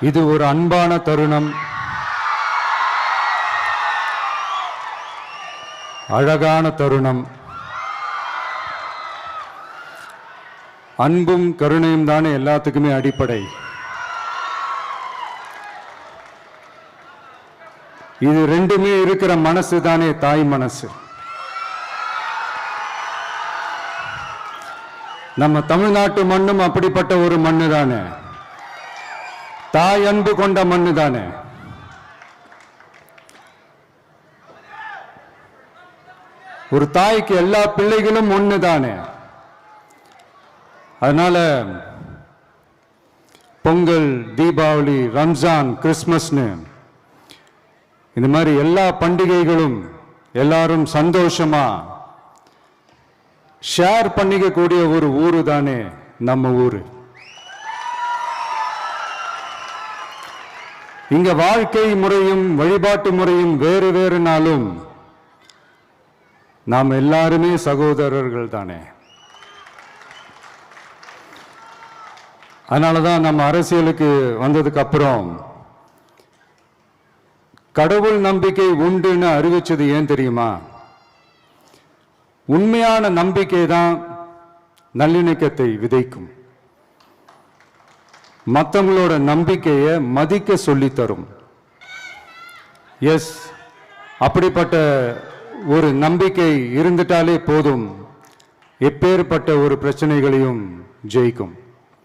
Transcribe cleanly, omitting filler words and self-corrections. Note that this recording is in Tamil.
இது ஒரு அன்பான தருணம், அழகான தருணம். அன்பும் கருணையும் தானே எல்லாத்துக்குமே அடிப்படை. இது ரெண்டுமே இருக்கிற மனசு தானே தாய் மனசு. நம்ம தமிழ்நாட்டு மண்ணும் அப்படிப்பட்ட ஒரு மண்ணு தானே, தாய் அன்பு கொண்ட மண்ணு தானே. ஒரு தாய்க்கு எல்லா பிள்ளைகளும் ஒண்ணு தானே. அதனால பொங்கல், தீபாவளி, ரம்ஜான், கிறிஸ்மஸ்னு இந்த மாதிரி எல்லா பண்டிகைகளும் எல்லாரும் சந்தோஷமா ஷேர் பண்ணிக்க கூடிய ஒரு ஊரு தானே நம்ம ஊரு. இங்க வாழ்க்கை முறையும் வழிபாட்டு முறையும் வேறு வேறுனாலும் நாம் எல்லாருமே சகோதரர்கள் தானே. அதனாலதான் நம்ம அரசியலுக்கு வந்ததுக்கு அப்புறம் கடவுள் நம்பிக்கை உண்டுன்னு அறிவிச்சது ஏன் தெரியுமா? உண்மையான நம்பிக்கை தான் நல்லிணக்கத்தை விதைக்கும், மற்றவங்களோட நம்பிக்கையை மதிக்க சொல்லித்தரும். எஸ், அப்படிப்பட்ட ஒரு நம்பிக்கை இருந்துட்டாலே போதும், எப்பேற்பட்ட ஒரு பிரச்சனைகளையும் ஜெயிக்கும்.